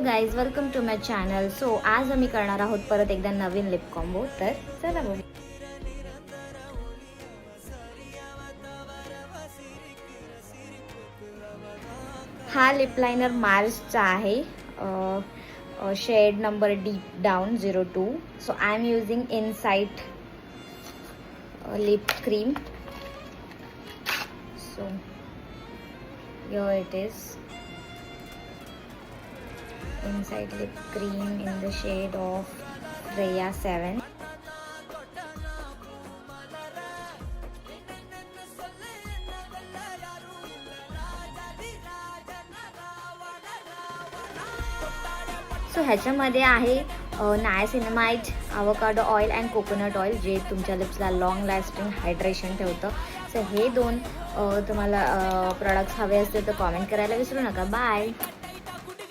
Guys, welcome to my channel. So आज आम्ही करणार आहोत परत एकदा नवीन लिप कॉम्बो. तर चला बघू. हा लिप लायनर मार्सचा आहे. Shade number deep down 02. So I am using insight lip cream. So here it is, inside lip cream in the shade of Freya 7. So ह्याच्यामध्ये आहे niacinamide, avocado oil and coconut oil, जे तुमच्या लिप्सला long lasting hydration ठेवतं. So हे दोन तुम्हाला products हवे असतील तर कॉमेंट करायला विसरू नका. बाय.